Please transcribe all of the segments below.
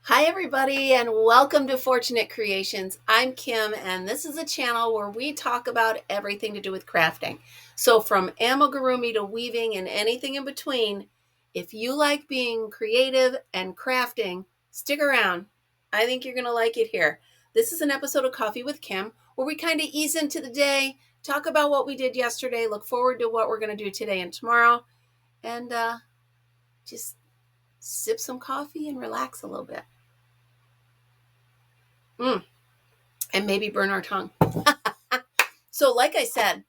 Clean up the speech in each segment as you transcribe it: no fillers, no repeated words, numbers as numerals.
Hi, everybody, and welcome to Fortunate Creations. I'm Kim, and this is a channel where we talk about everything to do with crafting. So, from amigurumi to weaving and anything in between, if you like being creative and crafting, stick around. I think you're going to like it here. This is an episode of Coffee with Kim where we kind of ease into the day, talk about what we did yesterday, look forward to what we're going to do today and tomorrow, and just sip some coffee and relax a little bit. And maybe burn our tongue. So, like I said,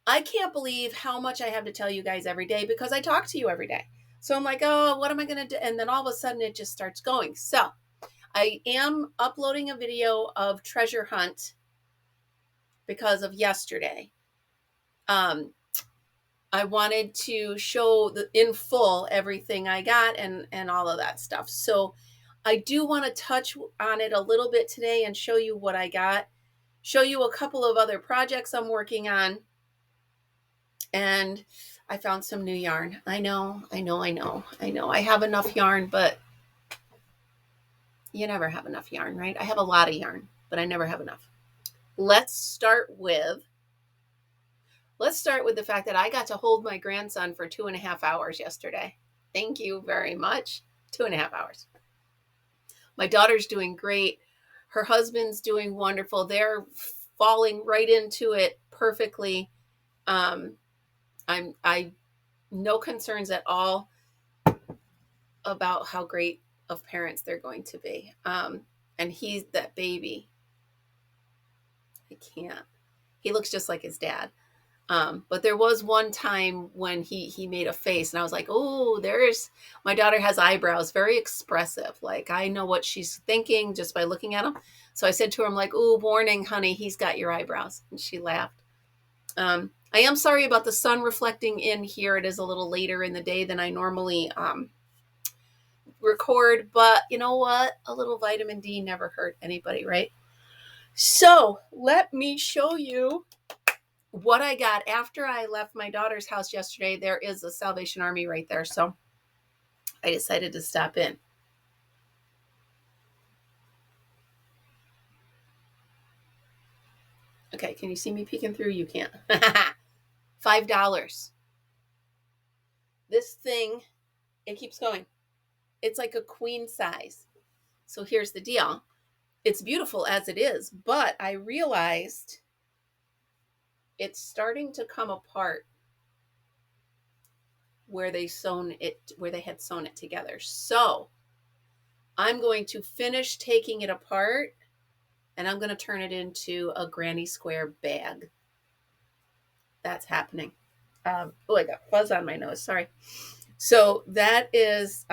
I can't believe how much I have to tell you guys every day because I talk to you every day. So I'm like, oh, what am I going to do? And then all of a sudden it just starts going. So I am uploading a video of treasure hunt because of yesterday. I wanted to show in full everything I got and all of that stuff. So I do want to touch on it a little bit today and show you what I got, show you a couple of other projects I'm working on. And I found some new yarn. I know. I have enough yarn, but you never have enough yarn, right? I have a lot of yarn, but I never have enough. Let's start with the fact that I got to hold my grandson for 2.5 hours yesterday. Thank you very much. 2.5 hours. My daughter's doing great. Her husband's doing wonderful. They're falling right into it perfectly. I no concerns at all about how great of parents they're going to be. And he's that baby. I can't. He looks just like his dad. But there was one time when he made a face, and I was like, "Oh, there's my daughter has eyebrows, very expressive. Like I know what she's thinking just by looking at him." So I said to her, "I'm like, oh, warning, honey, he's got your eyebrows," and she laughed. I am sorry about the sun reflecting in here. It is a little later in the day than I normally record, but you know what? A little vitamin D never hurt anybody, right? So let me show you what I got after I left my daughter's house yesterday. There is a Salvation Army right there, so I decided to stop in. Okay, can you see me peeking through? You can't. $5. This thing, it keeps going. It's like a queen size. So here's the deal. It's beautiful as it is, but I realized it's starting to come apart where they had sewn it together. So I'm going to finish taking it apart and I'm going to turn it into a granny square bag. That's happening. I got fuzz on my nose. Sorry. So that is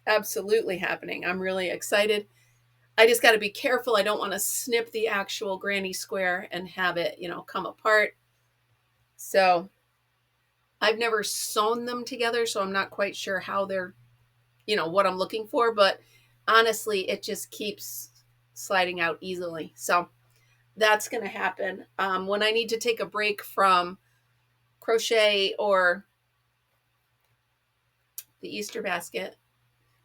absolutely happening. I'm really excited. I just got to be careful. I don't want to snip the actual granny square and have it, come apart. So I've never sewn them together, so I'm not quite sure how they're, what I'm looking for. But honestly, it just keeps sliding out easily. So that's going to happen. When I need to take a break from crochet or the Easter basket,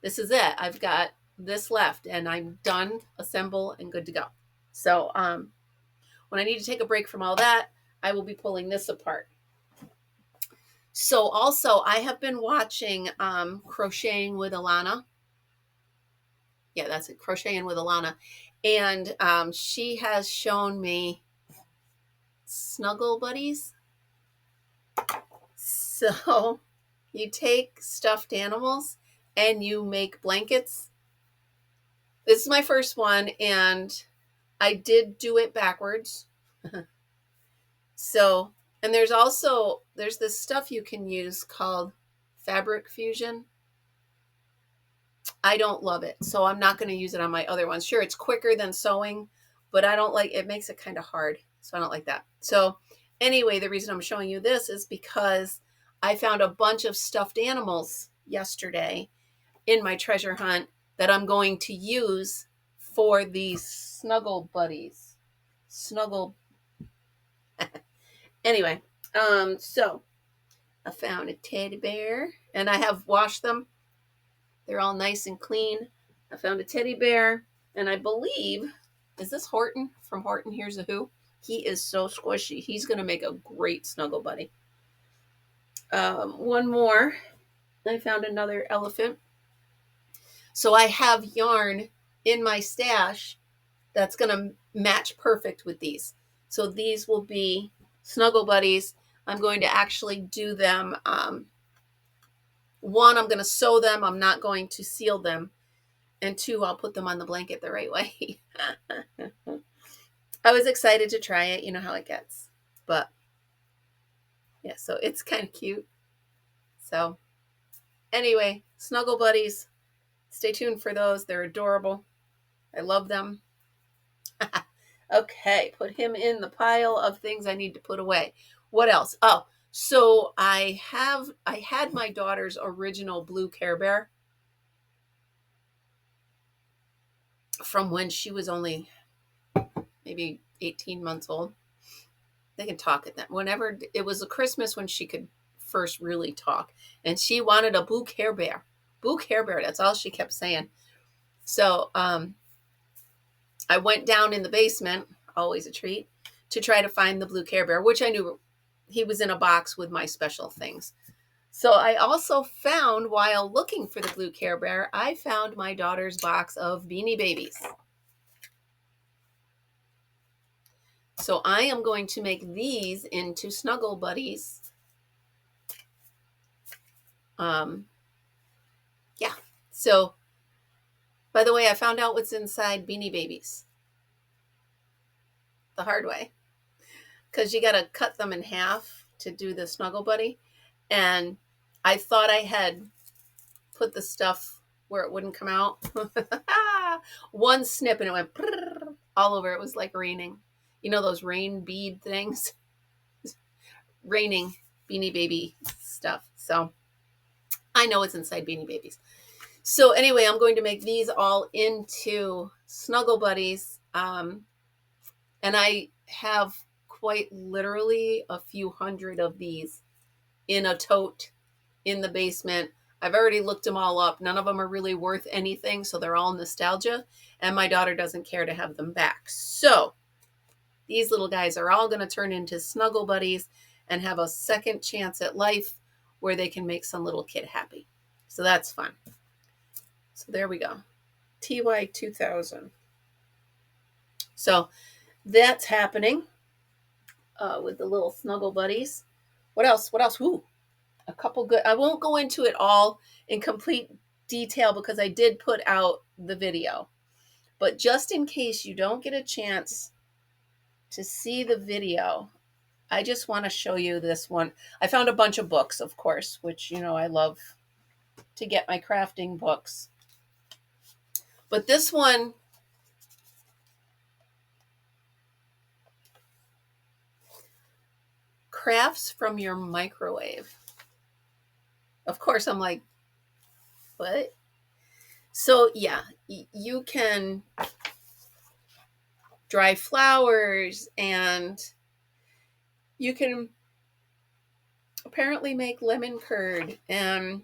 this is it. I've got this left and I'm done, assemble, and good to go. So when I need to take a break from all that, I will be pulling this apart. So also, I have been watching Crocheting with Alana. Yeah, that's it, Crocheting with Alana. And she has shown me Snuggle Buddies. So you take stuffed animals and you make blankets. This is my first one, and I did do it backwards. So, and there's this stuff you can use called Fabric Fusion. I don't love it, so I'm not going to use it on my other ones. Sure, it's quicker than sewing, but I don't like it. Makes it kind of hard, so I don't like that. So anyway, the reason I'm showing you this is because I found a bunch of stuffed animals yesterday in my treasure hunt that I'm going to use for these Snuggle Buddies. Anyway, so I found a teddy bear, and I have washed them. They're all nice and clean. I found a teddy bear, and I believe, is this Horton from Horton Hears a Who? He is so squishy. He's going to make a great snuggle buddy. One more. I found another elephant. So I have yarn in my stash that's going to match perfect with these. So these will be snuggle buddies. I'm going to actually do them. One, I'm going to sew them. I'm not going to seal them. And two, I'll put them on the blanket the right way. I was excited to try it. You know how it gets. But yeah, so it's kind of cute. So anyway, snuggle buddies. Stay tuned for those. They're adorable. I love them. Okay, put him in the pile of things I need to put away. What else? Oh, so I had my daughter's original blue Care Bear from when she was only maybe 18 months old. They can talk at that. Whenever it was a Christmas when she could first really talk, and she wanted a blue Care Bear. Blue Care Bear. That's all she kept saying. So I went down in the basement, always a treat, to try to find the blue Care Bear, which I knew he was in a box with my special things. So I also found, while looking for the blue Care Bear, I found my daughter's box of Beanie Babies. So I am going to make these into snuggle buddies. Yeah. So, by the way, I found out what's inside Beanie Babies the hard way, because you got to cut them in half to do the snuggle buddy. And I thought I had put the stuff where it wouldn't come out. One snip and it went all over. It was like raining. You know those rain bead things? Raining Beanie Baby stuff. So I know it's inside Beanie Babies. So anyway, I'm going to make these all into snuggle buddies. And I have quite literally a few hundred of these in a tote in the basement. I've already looked them all up. None of them are really worth anything, so they're all nostalgia, and my daughter doesn't care to have them back. So these little guys are all going to turn into snuggle buddies and have a second chance at life where they can make some little kid happy. So that's fun. So there we go. TY 2000. So that's happening with the little snuggle buddies. What else? What else? Ooh, a couple good. I won't go into it all in complete detail because I did put out the video. But just in case you don't get a chance to see the video, I just want to show you this one. I found a bunch of books, of course, which, you know, I love to get my crafting books. But this one, crafts from your microwave. Of course, I'm like, what? So yeah, you can dry flowers, and you can apparently make lemon curd, and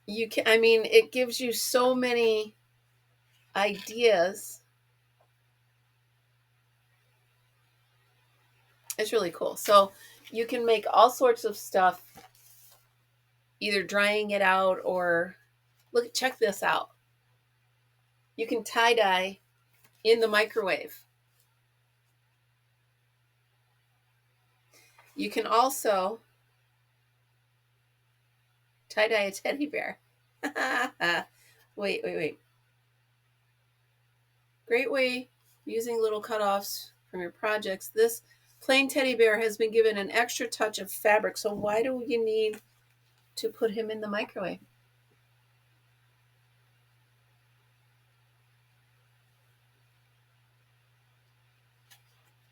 you can, I mean, it gives you so many ideas. It's really cool. So you can make all sorts of stuff, either drying it out or look, check this out. You can tie-dye in the microwave. You can also tie-dye a teddy bear. Wait. Great way using little cutoffs from your projects. This plain teddy bear has been given an extra touch of fabric. So why do you need to put him in the microwave?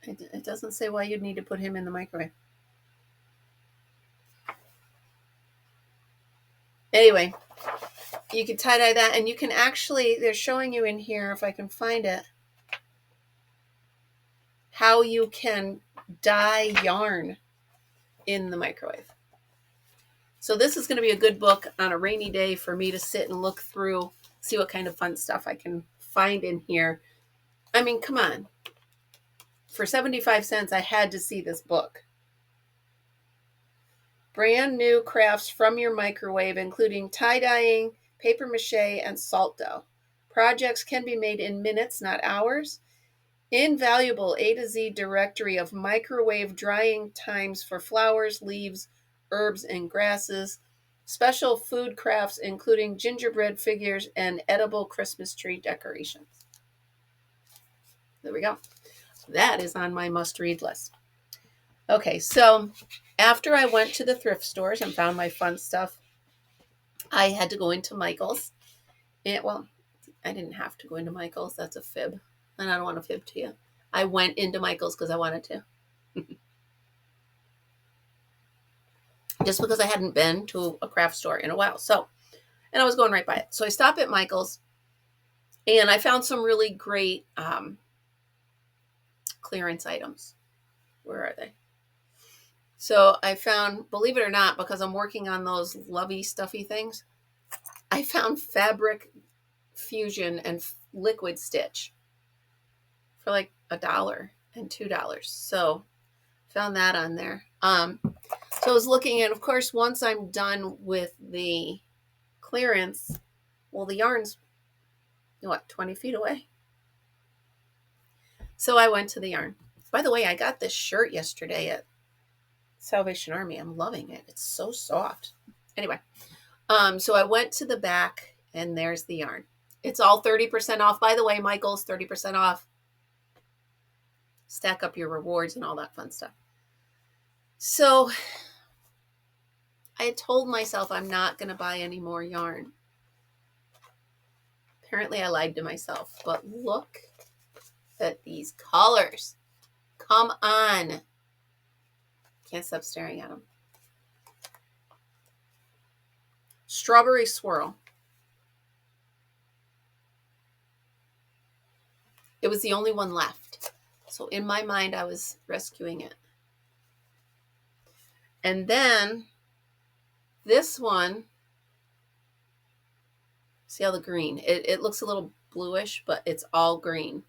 It doesn't say why you'd need to put him in the microwave. Anyway, you can tie-dye that, and you can actually, they're showing you in here, if I can find it, how you can dye yarn in the microwave. So this is going to be a good book on a rainy day for me to sit and look through, see what kind of fun stuff I can find in here. I mean, come on. For 75 cents, I had to see this book. Brand new crafts from your microwave, including tie-dyeing, paper mache, and salt dough. Projects can be made in minutes, not hours. Invaluable A to Z directory of microwave drying times for flowers, leaves, herbs, and grasses. Special food crafts, including gingerbread figures and edible Christmas tree decorations. There we go. That is on my must-read list. Okay, so after I went to the thrift stores and found my fun stuff, I had to go into Michael's. Well, I didn't have to go into Michael's. That's a fib. And I don't want to fib to you. I went into Michael's because I wanted to. Just because I hadn't been to a craft store in a while. So, and I was going right by it. So I stopped at Michael's and I found some really great clearance items. Where are they? So I found, believe it or not, because I'm working on those lovey, stuffy things, I found fabric fusion and liquid stitch for like $1 and $2. So found that on there. So I was looking at, of course, once I'm done with the clearance, well, the yarn's, 20 feet away? So I went to the yarn. By the way, I got this shirt yesterday at Salvation Army. I'm loving it. It's so soft. Anyway, so I went to the back and there's the yarn. It's all 30% off. By the way, Michael's 30% off. Stack up your rewards and all that fun stuff. So I had told myself I'm not going to buy any more yarn. Apparently I lied to myself, but look at these colors. Come on. Can't stop staring at them. Strawberry swirl. It was the only one left. So in my mind, I was rescuing it. And then this one, see how the green, it looks a little bluish, but it's all green.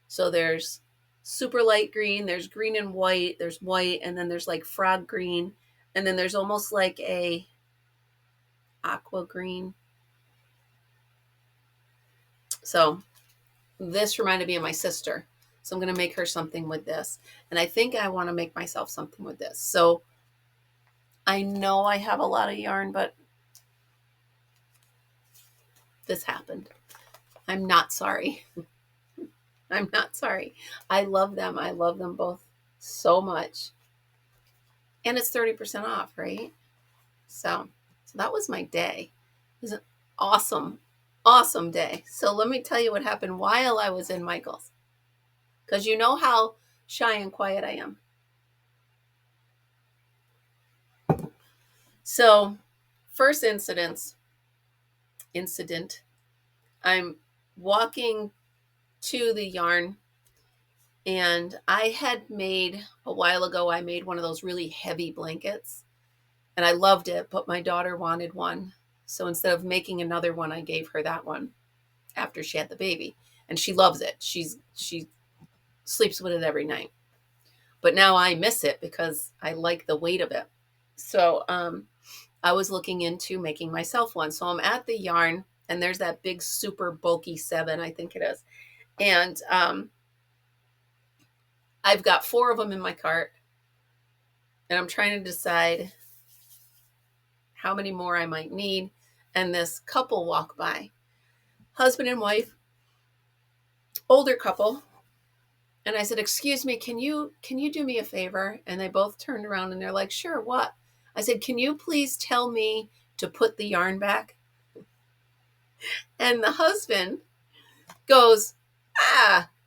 So there's super light green, there's green and white, there's white, and then there's like frog green, and then there's almost like a aqua green. So this reminded me of my sister. So I'm going to make her something with this. And I think I want to make myself something with this. So I know I have a lot of yarn, but this happened. I'm not sorry. I'm not sorry. I love them. I love them both so much. And it's 30% off, right? So that was my day. It was an awesome, awesome day. So let me tell you what happened while I was in Michael's. Because you know how shy and quiet I am. So first incident, I'm walking to the yarn, and I had made a while ago, I made one of those really heavy blankets, and I loved it, but my daughter wanted one. So instead of making another one, I gave her that one after she had the baby, and she loves it. She sleeps with it every night. But now I miss it because I like the weight of it. So I was looking into making myself one. So I'm at the yarn, and there's that big super bulky 7, I think it is. And I've got 4 of them in my cart, and I'm trying to decide how many more I might need. And this couple walk by, husband and wife, older couple. And I said, "Excuse me, can you do me a favor?" And they both turned around and they're like, "Sure, what?" I said, "Can you please tell me to put the yarn back?" And the husband goes,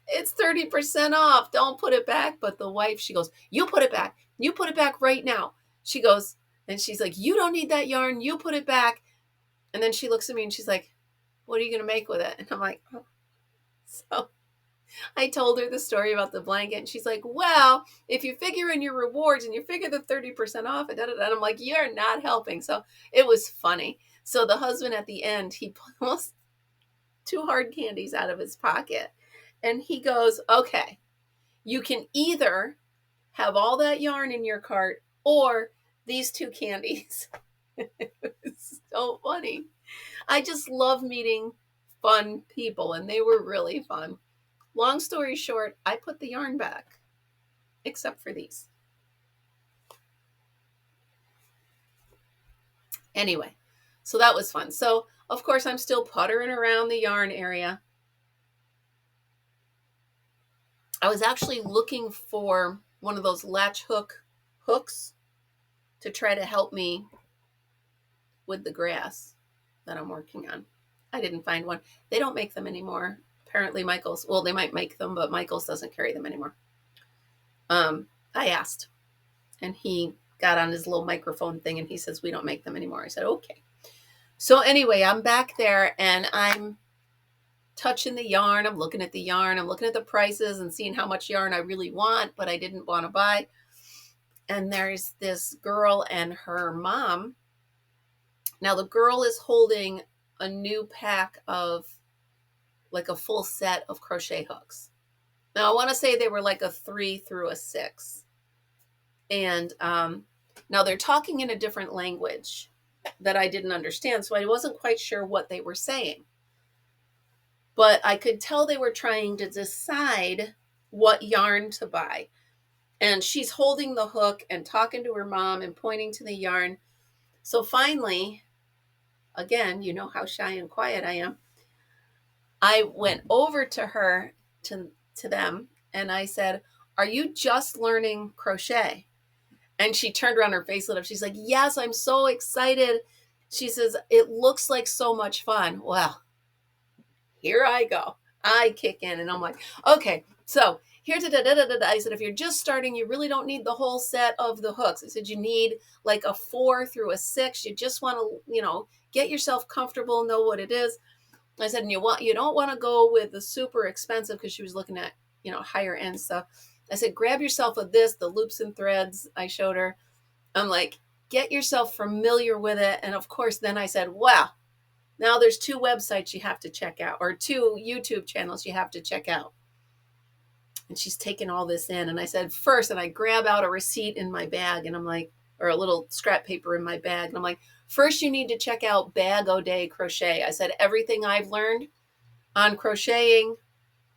"It's 30% off. Don't put it back." But the wife, she goes, "You put it back. You put it back right now." She goes, and she's like, "You don't need that yarn. You put it back." And then she looks at me and she's like, "What are you going to make with it?" And I'm like, oh. So I told her the story about the blanket, and she's like, well, if you figure in your rewards and you figure the 30% off, and I'm like, you're not helping. So it was funny. So the husband at the end, he pulls two hard candies out of his pocket, and he goes, okay, you can either have all that yarn in your cart or these two candies. It's so funny. I just love meeting fun people, and they were really fun. Long story short, I put the yarn back, except for these. Anyway, so that was fun. So, of course, I'm still puttering around the yarn area. I was actually looking for one of those latch hook hooks to try to help me with the grass that I'm working on. I didn't find one. They don't make them anymore. Apparently Michael's, well, they might make them, but Michael's doesn't carry them anymore. I asked, and he got on his little microphone thing, and he says, we don't make them anymore. I said, okay. So anyway, I'm back there, and I'm touching the yarn. I'm looking at the yarn. I'm looking at the prices and seeing how much yarn I really want, but I didn't want to buy. And there's this girl and her mom. Now the girl is holding a new pack of like a full set of crochet hooks. Now I want to say they were like a 3 through a 6. And now they're talking in a different language that I didn't understand. So I wasn't quite sure what they were saying. But I could tell they were trying to decide what yarn to buy. And she's holding the hook and talking to her mom and pointing to the yarn. So finally, again, you know how shy and quiet I am. I went over to her, to them, and I said, are you just learning crochet? And she turned around, her face lit up. She's like, yes, I'm so excited. She says, it looks like so much fun. Well, here I go. I kick in and I'm like, okay, so here's I said, if you're just starting, you really don't need the whole set of the hooks. I said, you need like a 4 through a 6. You just want to, get yourself comfortable, know what it is. I said, and you don't want to go with the super expensive, because she was looking at, higher end stuff. I said, grab yourself with this, the loops and threads I showed her. I'm like, get yourself familiar with it. And of course, then I said, wow, now there's 2 websites you have to check out, or 2 YouTube channels you have to check out. And she's taking all this in. And I said, first, and I grab out a receipt in my bag, and I'm like, or a little scrap paper in my bag. And I'm like, first, you need to check out Bag O'Day Crochet. I said, everything I've learned on crocheting,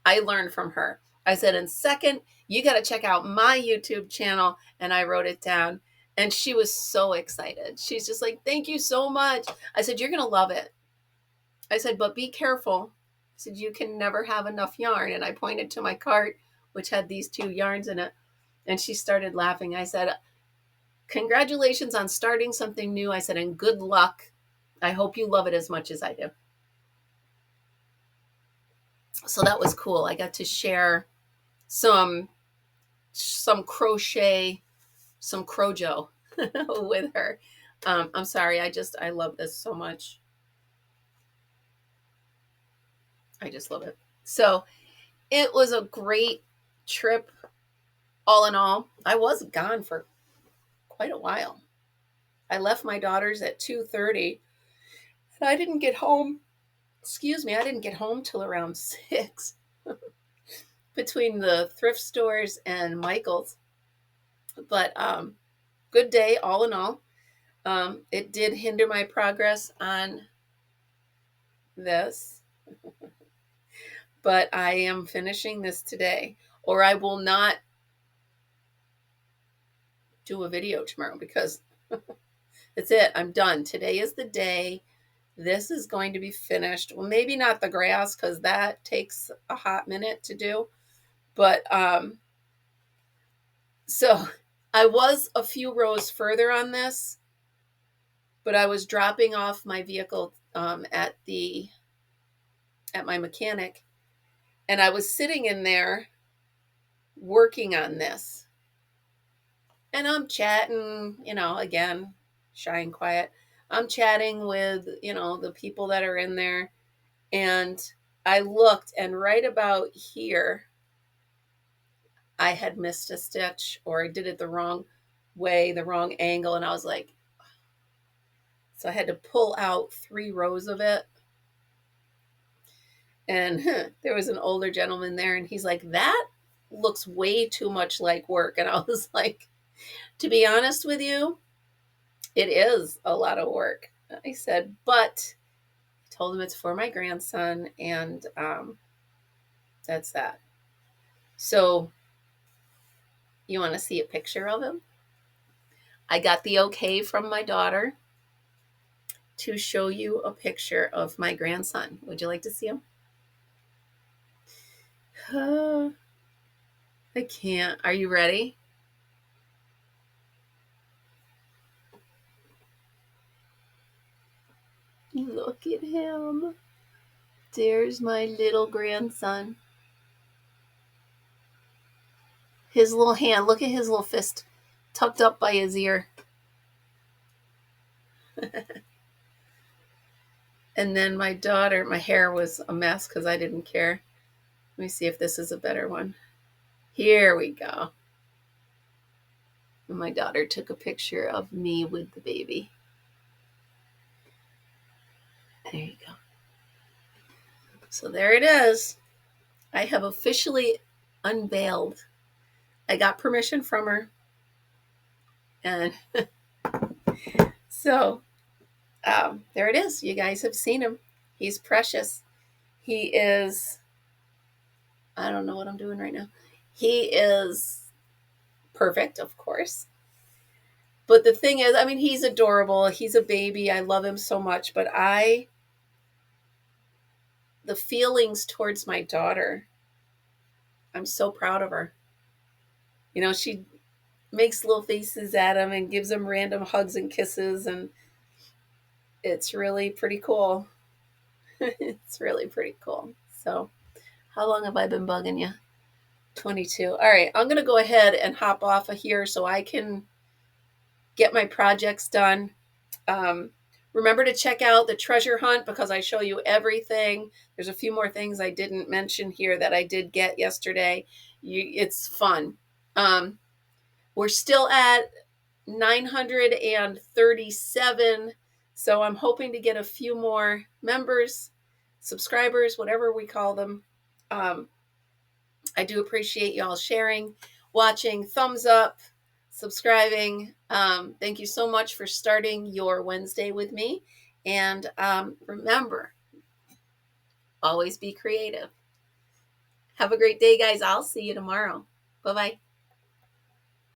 I learned from her. I said, and second, you got to check out my YouTube channel. And I wrote it down. And she was so excited. She's just like, thank you so much. I said, you're going to love it. I said, but be careful. I said, you can never have enough yarn. And I pointed to my cart, which had these 2 yarns in it. And she started laughing. I said, congratulations on starting something new. I said, and good luck. I hope you love it as much as I do. So that was cool. I got to share some crochet, some crojo with her. I'm sorry. I love this so much. I just love it. So it was a great trip. All in all, I was gone for quite a while. I left my daughters at 2:30, and I didn't get home. I didn't get home till around 6 between the thrift stores and Michael's. But good day, all in all. It did hinder my progress on this, but I am finishing this today, or I will not do a video tomorrow, because that's it. I'm done. Today is the day. This is going to be finished. Well, maybe not the grass, because that takes a hot minute to do. But so I was a few rows further on this, but I was dropping off my vehicle at my mechanic, and I was sitting in there working on this. And I'm chatting, again, shy and quiet. I'm chatting with, the people that are in there. And I looked, and right about here, I had missed a stitch, or I did it the wrong way, the wrong angle. And I was like, so I had to pull out 3 rows of it. And there was an older gentleman there, and he's like, that looks way too much like work. And I was like, to be honest with you, it is a lot of work. I said, but I told him it's for my grandson, and that's that. So you want to see a picture of him? I got the okay from my daughter to show you a picture of my grandson. Would you like to see him? I can't. Are you ready? Look at him. There's my little grandson. His little hand, look at his little fist tucked up by his ear. And then my daughter, my hair was a mess because I didn't care. Let me see if this is a better one. Here we go. And my daughter took a picture of me with the baby. There you go. So there it is. I have officially unveiled. I got permission from her. And so there it is. You guys have seen him. He's precious. He is, I don't know what I'm doing right now. He is perfect, of course. But the thing is, I mean, he's adorable. He's a baby. I love him so much. But the feelings towards my daughter, I'm so proud of her. You know, she makes little faces at him and gives him random hugs and kisses. And it's really pretty cool. It's really pretty cool. So, how long have I been bugging you? 22. All right, I'm going to go ahead and hop off of here so I can get my projects done. Remember to check out the treasure hunt because I show you everything. There's a few more things I didn't mention here that I did get yesterday. It's fun. We're still at 937. So I'm hoping to get a few more members, subscribers, whatever we call them. I do appreciate y'all sharing, watching, thumbs up, subscribing. Thank you so much for starting your Wednesday with me. And remember, always be creative. Have a great day, guys. I'll see you tomorrow. Bye-bye.